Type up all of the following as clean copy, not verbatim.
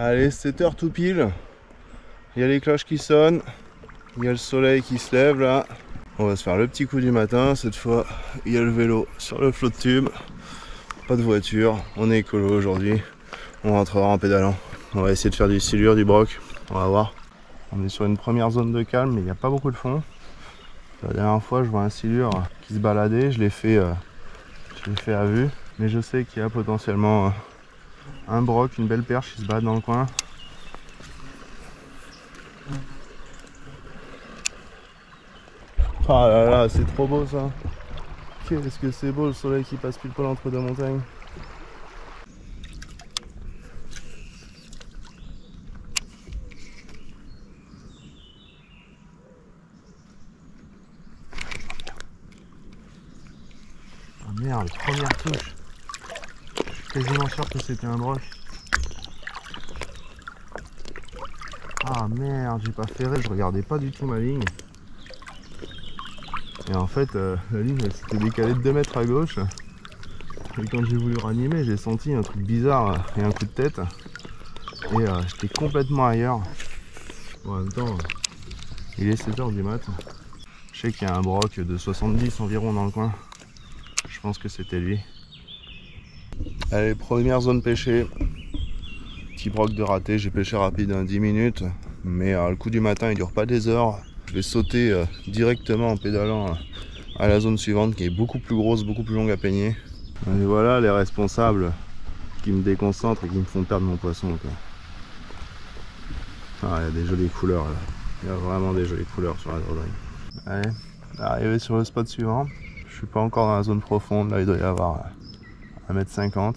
Allez, 7 h tout pile. Il y a les cloches qui sonnent. Il y a le soleil qui se lève là. On va se faire le petit coup du matin. Cette fois, il y a le vélo sur le flot de tube. Pas de voiture. On est écolo aujourd'hui. On rentrera en pédalant. On va essayer de faire du silure, du broc. On va voir. On est sur une première zone de calme, mais il n'y a pas beaucoup de fond. La dernière fois, je vois un silure qui se baladait. Je l'ai fait à vue. Mais je sais qu'il y a potentiellement un broc, une belle perche qui se balade dans le coin. Ah là là, c'est trop beau ça. Qu'est-ce que c'est beau le soleil qui passe pile poil entre deux montagnes. Oh merde, première touche. Je suis quasiment sûr que c'était un broc. Ah merde, j'ai pas ferré, je regardais pas du tout ma ligne. Et en fait, la ligne elle s'était décalée de 2 mètres à gauche. Et quand j'ai voulu ranimer, j'ai senti un truc bizarre et un coup de tête. Et j'étais complètement ailleurs. Bon, en même temps, il est 7 h du mat. Je sais qu'il y a un broc de 70 environ dans le coin. Je pense que c'était lui. Allez, première zone pêchée. Petit broc de raté, j'ai pêché rapide, 10 minutes. Mais le coup du matin, il dure pas des heures. Je vais sauter directement en pédalant à la zone suivante qui est beaucoup plus grosse, beaucoup plus longue à peigner. Et voilà les responsables qui me déconcentrent et qui me font perdre mon poisson, quoi. Ah, il y a des jolies couleurs là. Il y a vraiment des jolies couleurs sur la droguerie. Allez, arrivé sur le spot suivant. Je suis pas encore dans la zone profonde, là il doit y avoir 1,50 m.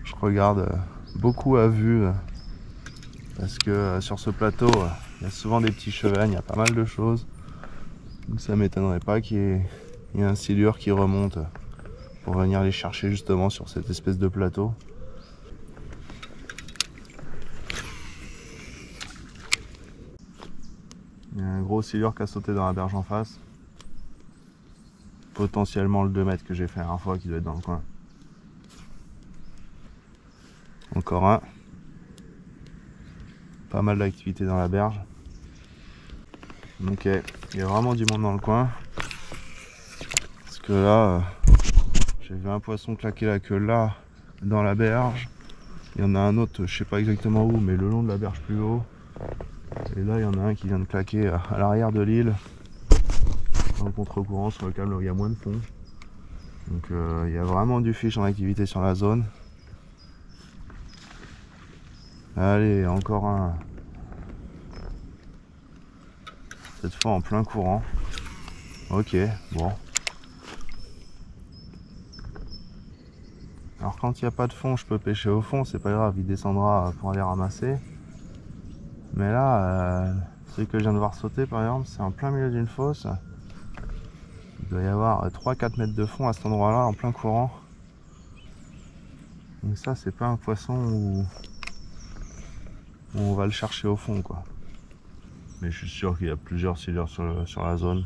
Je regarde beaucoup à vue parce que sur ce plateau il y a souvent des petits chevagnes, il y a pas mal de choses. Donc ça m'étonnerait pas qu'il y ait un silure qui remonte pour venir les chercher justement sur cette espèce de plateau. Il y a un gros silure qui a sauté dans la berge en face. Potentiellement le 2 mètres que j'ai fait la dernière fois qui doit être dans le coin. Encore un. Pas mal d'activité dans la berge. Ok, il y a vraiment du monde dans le coin. Parce que là, j'ai vu un poisson claquer la queue là, dans la berge. Il y en a un autre, je sais pas exactement où, mais le long de la berge plus haut. Et là, il y en a un qui vient de claquer à l'arrière de l'île. Dans le contre-courant, sur le câble où il y a moins de fond. Donc il y a vraiment du fish en activité sur la zone. Allez, encore un. Cette fois en plein courant. Ok, bon. Alors quand il n'y a pas de fond, je peux pêcher au fond, c'est pas grave, il descendra pour aller ramasser. Mais là, celui que je viens de voir sauter par exemple, c'est en plein milieu d'une fosse. Il doit y avoir 3-4 mètres de fond à cet endroit-là, en plein courant. Donc ça, c'est pas un poisson où on va le chercher au fond, quoi. Mais je suis sûr qu'il y a plusieurs silures sur la zone.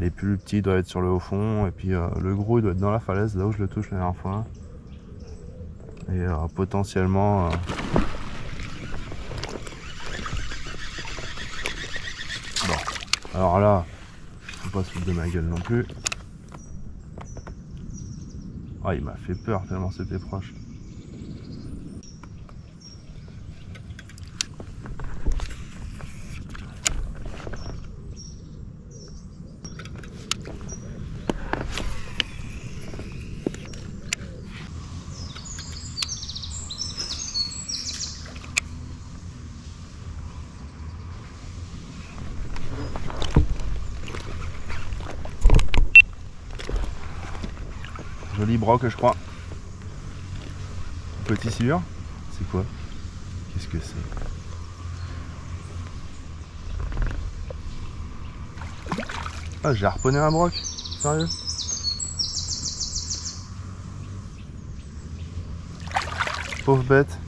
Les plus petits doivent être sur le haut fond, et puis le gros il doit être dans la falaise, là où je le touche la dernière fois. Et potentiellement... Bon, alors là, faut pas se foutre de ma gueule non plus. Ah, il m'a fait peur tellement c'était proche. Joli broc, je crois. Petit silure. C'est quoi? Qu'est-ce que c'est? Ah, j'ai harponné un broc. Sérieux? Pauvre bête.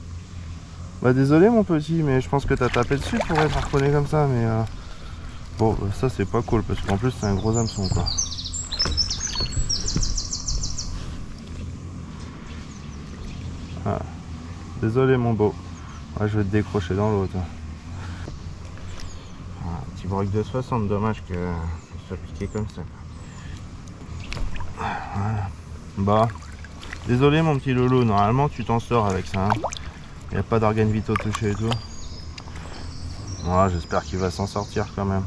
Bah désolé mon petit, mais je pense que t'as tapé dessus pour être harponné comme ça, mais bon, ça c'est pas cool parce qu'en plus c'est un gros hameçon, quoi. Ah. Désolé mon beau. Ouais, je vais te décrocher dans l'eau toi. Ah, petit broc de 60, dommage que ça soit piqué comme ça. Voilà. Bah, désolé mon petit loulou, normalement tu t'en sors avec ça. Il n'y a pas d'organes vitaux touchés et tout. Ouais, j'espère qu'il va s'en sortir quand même.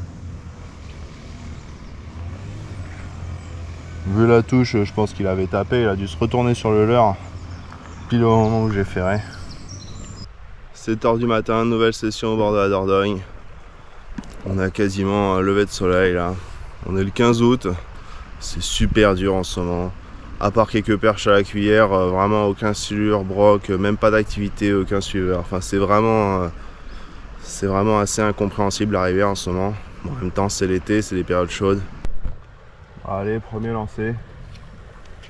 Vu la touche, je pense qu'il avait tapé, il a dû se retourner sur le leurre pile au moment où j'ai ferré. 7h du matin, nouvelle session au bord de la Dordogne. On a quasiment un lever de soleil là. On est le 15 août. C'est super dur en ce moment. À part quelques perches à la cuillère, vraiment aucun silure, broc, même pas d'activité, aucun suiveur. Enfin c'est vraiment assez incompréhensible la rivière en ce moment. Bon, en même temps c'est l'été, c'est des périodes chaudes. Allez, premier lancé.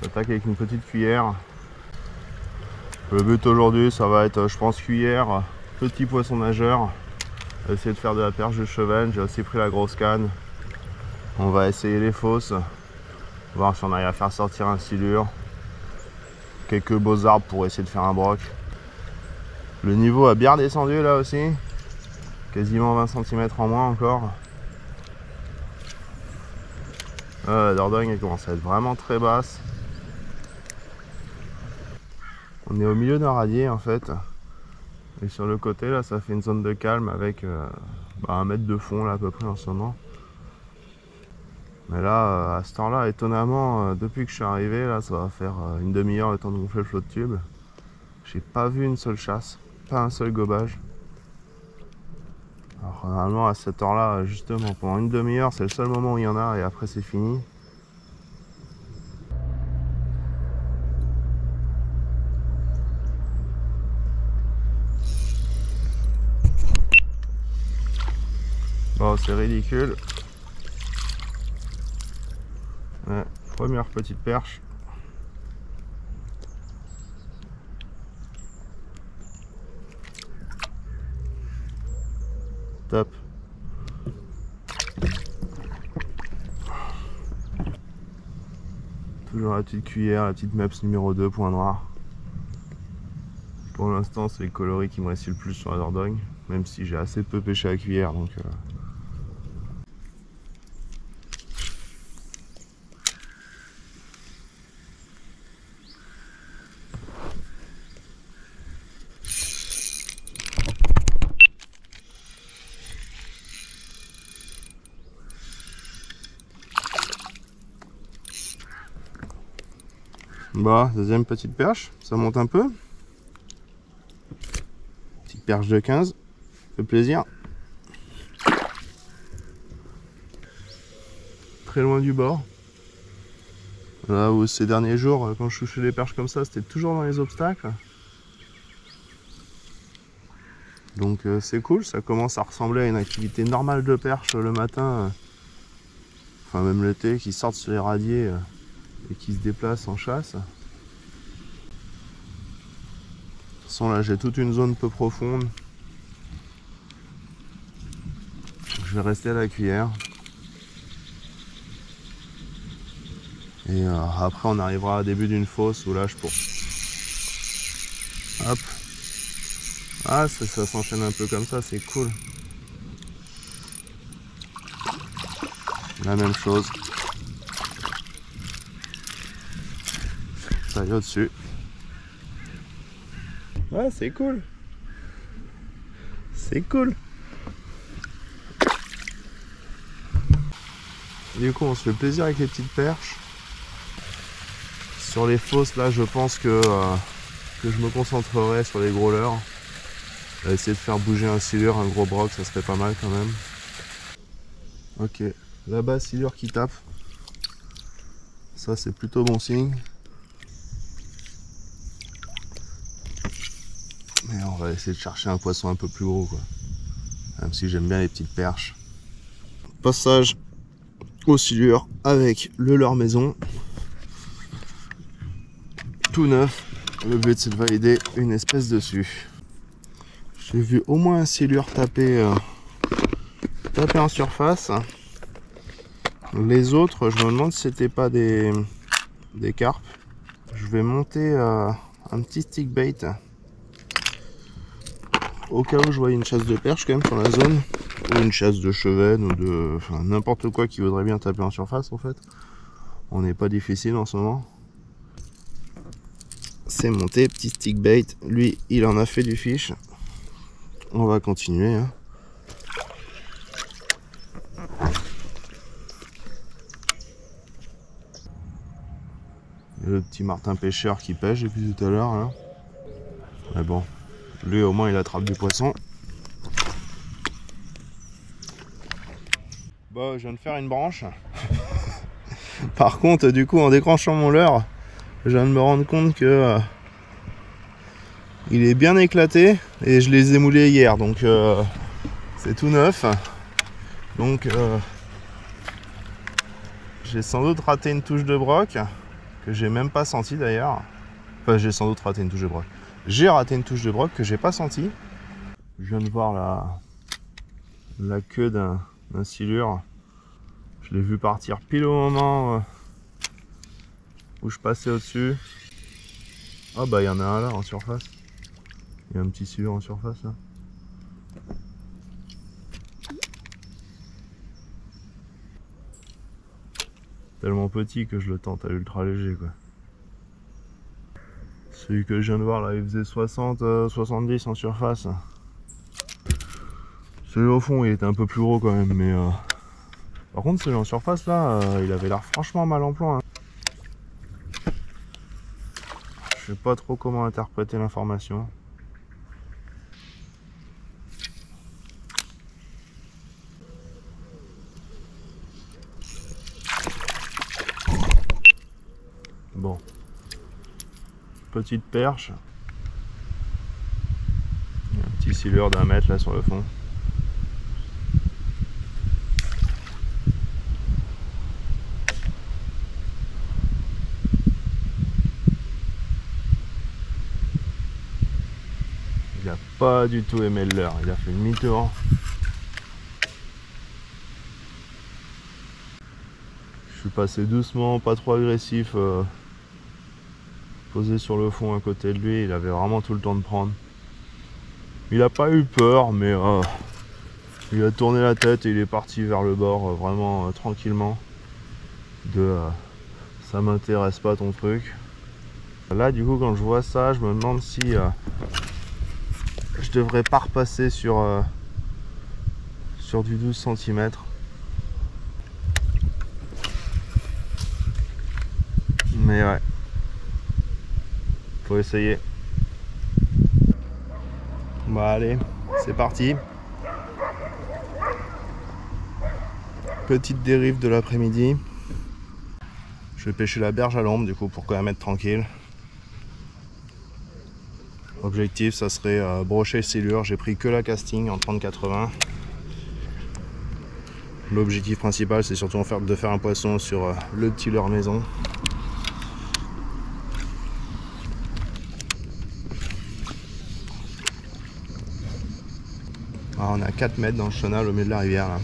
J'attaque avec une petite cuillère. Le but aujourd'hui ça va être, je pense, cuillère, petit poisson nageur. Essayer de faire de la perche de cheval. J'ai aussi pris la grosse canne. On va essayer les fosses. Voir si on arrive à faire sortir un silure. Quelques beaux arbres pour essayer de faire un broc. Le niveau a bien descendu là aussi. Quasiment 20 cm en moins encore. La Dordogne elle commence à être vraiment très basse. On est au milieu d'un radier en fait. Et sur le côté là ça fait une zone de calme avec 1 mètre de fond là à peu près en ce moment. Mais là à cette heure là étonnamment depuis que je suis arrivé là ça va faire une demi-heure le temps de gonfler le flot de tube. J'ai pas vu une seule chasse, pas un seul gobage. Alors normalement à cette heure là justement pendant une demi-heure c'est le seul moment où il y en a et après c'est fini. Bon c'est ridicule. Ouais, première petite perche. Top. Toujours la petite cuillère, la petite MEPS numéro 2, point noir. Pour l'instant c'est les coloris qui me restent le plus sur la Dordogne, même si j'ai assez peu pêché à la cuillère donc Bah, deuxième petite perche, ça monte un peu. Petite perche de 15, fait plaisir. Très loin du bord. Là où ces derniers jours, quand je touchais les perches comme ça, c'était toujours dans les obstacles. Donc c'est cool, ça commence à ressembler à une activité normale de perche le matin. Enfin même l'été, qui sortent sur les radiers et qui se déplacent en chasse. De toute façon là j'ai toute une zone peu profonde. Je vais rester à la cuillère. Et après on arrivera au début d'une fosse où là je pourrais. Hop. Ah ça s'enchaîne un peu comme ça, c'est cool. La même chose. Ça y est au-dessus. Ouais, c'est cool. C'est cool. Du coup, on se fait plaisir avec les petites perches. Sur les fosses, là, je pense que je me concentrerai sur les gros leurres. Essayer de faire bouger un silure, un gros broc, ça serait pas mal quand même. Ok, là-bas, silure qui tape. Ça, c'est plutôt bon signe. Mais on va essayer de chercher un poisson un peu plus gros, quoi. Même si j'aime bien les petites perches. Passage au silure avec le leurre maison. Tout neuf. Le but, c'est de valider une espèce dessus. J'ai vu au moins un silure taper en surface. Les autres, je me demande si c'était pas des carpes. Je vais monter un petit stick bait au cas où je voyais une chasse de perche quand même sur la zone, ou une chasse de chevenne, ou de... Enfin, n'importe quoi qui voudrait bien taper en surface en fait. On n'est pas difficile en ce moment. C'est monté, petit stick bait. Lui, il en a fait du fish. On va continuer. Hein. Le petit Martin pêcheur qui pêche depuis tout à l'heure. Hein. Mais bon, lui au moins il attrape du poisson. Bon, je viens de faire une branche. Par contre, du coup, en déclenchant mon leurre, je viens de me rendre compte que il est bien éclaté et je les ai moulés hier, donc c'est tout neuf. Donc j'ai sans doute raté une touche de broc que j'ai même pas senti d'ailleurs. Enfin, j'ai sans doute raté une touche de broc. J'ai raté une touche de broc que j'ai pas senti. Je viens de voir la queue d'un silure. Je l'ai vu partir pile au moment où je passais au-dessus. Ah bah il y en a un là en surface. Il y a un petit silure en surface là. Tellement petit que je le tente à ultra léger quoi. Celui que je viens de voir là il faisait 60-70 en surface. Celui au fond il était un peu plus gros quand même, mais par contre celui en surface là il avait l'air franchement mal en plan. Hein. Je sais pas trop comment interpréter l'information. Bon, petite perche. Il y a un petit silure d'1 mètre là sur le fond. Il a pas du tout aimé le leurre, il a fait demi-tour. Je suis passé doucement, pas trop agressif, posé sur le fond à côté de lui, il avait vraiment tout le temps de prendre. Il a pas eu peur, mais il a tourné la tête et il est parti vers le bord vraiment tranquillement. Ça m'intéresse pas ton truc. Là du coup quand je vois ça, je me demande si je devrais pas repasser sur du 12 cm. Mais ouais, faut essayer. Bah allez, c'est parti. Petite dérive de l'après-midi. Je vais pêcher la berge à l'ombre du coup pour quand même être tranquille. Objectif ça serait brocher le silure. J'ai pris que la casting en 30-80. L'objectif principal c'est surtout de faire un poisson sur le petit leurre maison. Alors, on a 4 mètres dans le chenal au milieu de la rivière là.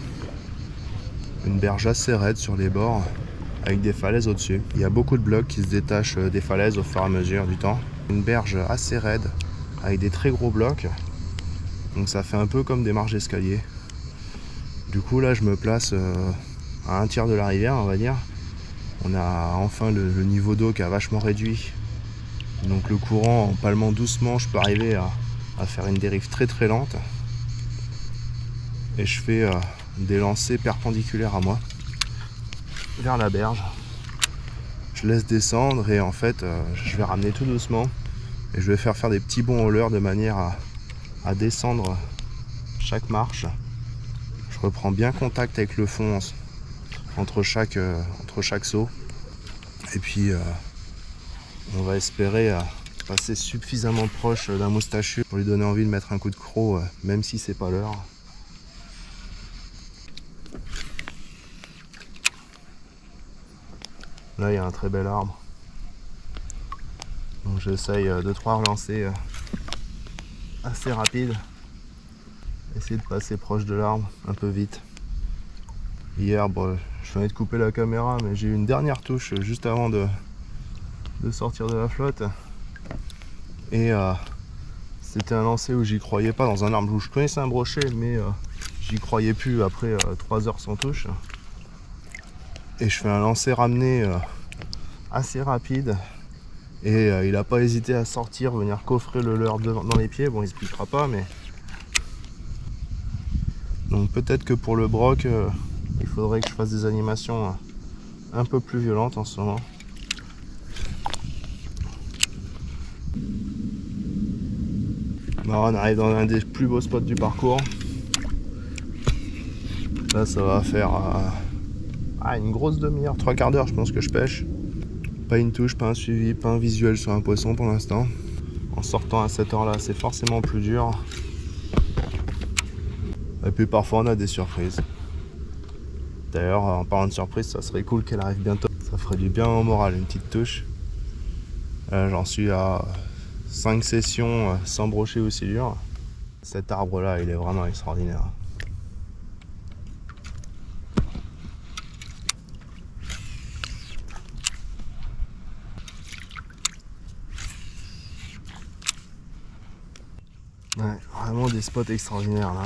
Une berge assez raide sur les bords avec des falaises au-dessus. Il y a beaucoup de blocs qui se détachent des falaises au fur et à mesure du temps. Une berge assez raide avec des très gros blocs. Donc ça fait un peu comme des marches d'escalier. Du coup là je me place à un tiers de la rivière on va dire. On a enfin le niveau d'eau qui a vachement réduit. Donc le courant en palmant doucement je peux arriver à faire une dérive très très lente. Et je fais des lancers perpendiculaires à moi vers la berge. Je laisse descendre et en fait je vais ramener tout doucement et je vais faire des petits bonds au leurre de manière à descendre chaque marche. Je reprends bien contact avec le fond entre chaque saut et puis on va espérer passer suffisamment proche d'un moustachu pour lui donner envie de mettre un coup de croc même si c'est pas l'heure. Là il y a un très bel arbre. Donc j'essaye 2-3 relancers assez rapides. Essayer de passer proche de l'arbre un peu vite. Hier bon, je venais de couper la caméra mais j'ai eu une dernière touche juste avant de sortir de la flotte. Et C'était un lancer où j'y croyais pas, dans un arbre où je connaissais un brochet, mais j'y croyais plus après 3 heures sans touche. Et je fais un lancer ramené assez rapide. Et il n'a pas hésité à sortir, venir coffrer le leurre dans les pieds. Bon, il se piquera pas, mais... Donc peut-être que pour le broc, il faudrait que je fasse des animations un peu plus violentes en ce moment. Bon, on arrive dans un des plus beaux spots du parcours. Là, ça va faire une grosse demi-heure, 3/4 d'heure, je pense que je pêche. Pas une touche, pas un suivi, pas un visuel sur un poisson pour l'instant. En sortant à cette heure-là, c'est forcément plus dur. Et puis parfois, on a des surprises. D'ailleurs, en parlant de surprise, ça serait cool qu'elle arrive bientôt. Ça ferait du bien au moral, une petite touche. J'en suis à 5 sessions sans brochet ou silure. Cet arbre-là, il est vraiment extraordinaire. Ouais, vraiment des spots extraordinaires là.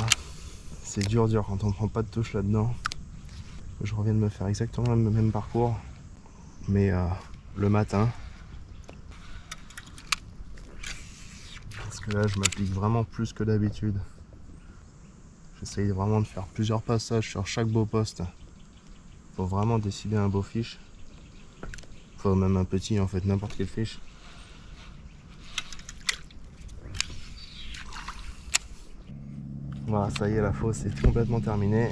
C'est dur quand on prend pas de touche là-dedans. Je reviens de me faire exactement le même parcours, mais le matin. Parce que là, je m'applique vraiment plus que d'habitude. J'essaye vraiment de faire plusieurs passages sur chaque beau poste. Faut vraiment décider un beau fiche. Faut même un petit, en fait, n'importe quel fiche. Voilà, ça y est, la fosse est complètement terminée.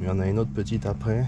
Il y en a une autre petite après.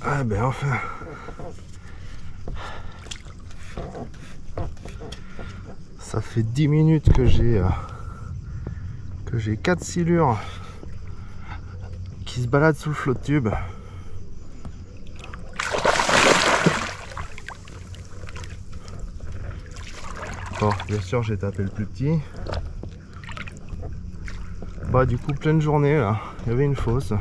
Ah ben enfin. Ça fait 10 minutes que j'ai 4 silures qui se baladent sous le flot de tube. Bon, bien sûr j'ai tapé le plus petit. Bah du coup pleine journée là, il y avait une fosse.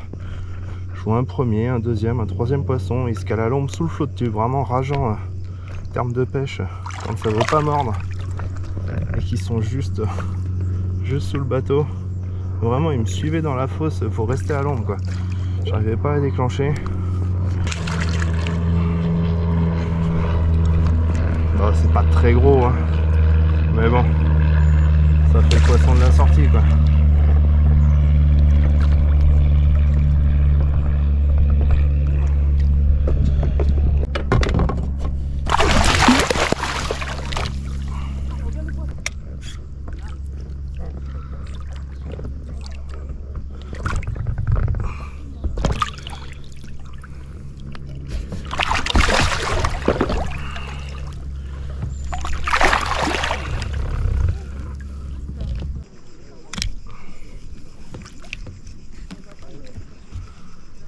Je vois un premier, un deuxième, un troisième poisson, il se cale à l'ombre sous le flot de tube, vraiment rageant en termes de pêche, quand ça veut pas mordre. Et qui sont juste sous le bateau. Vraiment ils me suivaient dans la fosse pour rester à l'ombre quoi. J'arrivais pas à déclencher. Bon, c'est pas très gros hein. Mais bon, ça fait le poisson de la sortie quoi.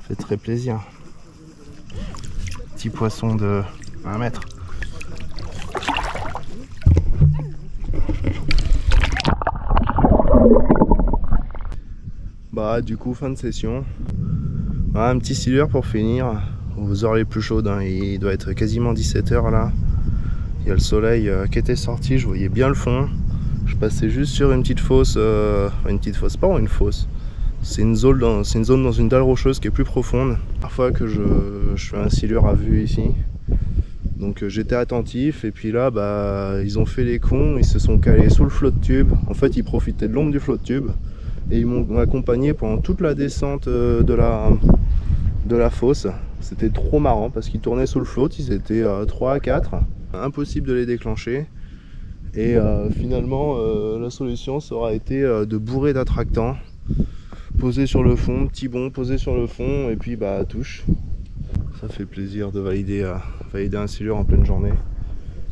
Fait très plaisir. Petit poisson de 1 mètre. Bah du coup fin de session. Voilà, un petit silure pour finir. Aux heures les plus chaudes, hein. Il doit être quasiment 17 h là. Il y a le soleil qui était sorti, je voyais bien le fond. Je passais juste sur une petite fosse, pas une fosse. C'est une zone dans une dalle rocheuse qui est plus profonde. Parfois que je fais un silure à vue ici. Donc j'étais attentif et puis là ils ont fait les cons, ils se sont calés sous le flot de tube. En fait ils profitaient de l'ombre du flot de tube et ils m'ont accompagné pendant toute la descente de la fosse. C'était trop marrant parce qu'ils tournaient sous le float, ils étaient 3 à 4. Impossible de les déclencher. Et finalement la solution ça aura été de bourrer d'attractants, poser sur le fond, petit bond, poser sur le fond et puis touche. Ça fait plaisir de valider un silure en pleine journée.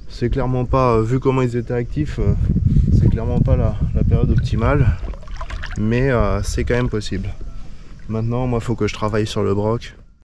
C'est clairement pas, vu comment ils étaient actifs, c'est clairement pas la période optimale, mais c'est quand même possible. Maintenant, moi, il faut que je travaille sur le broc.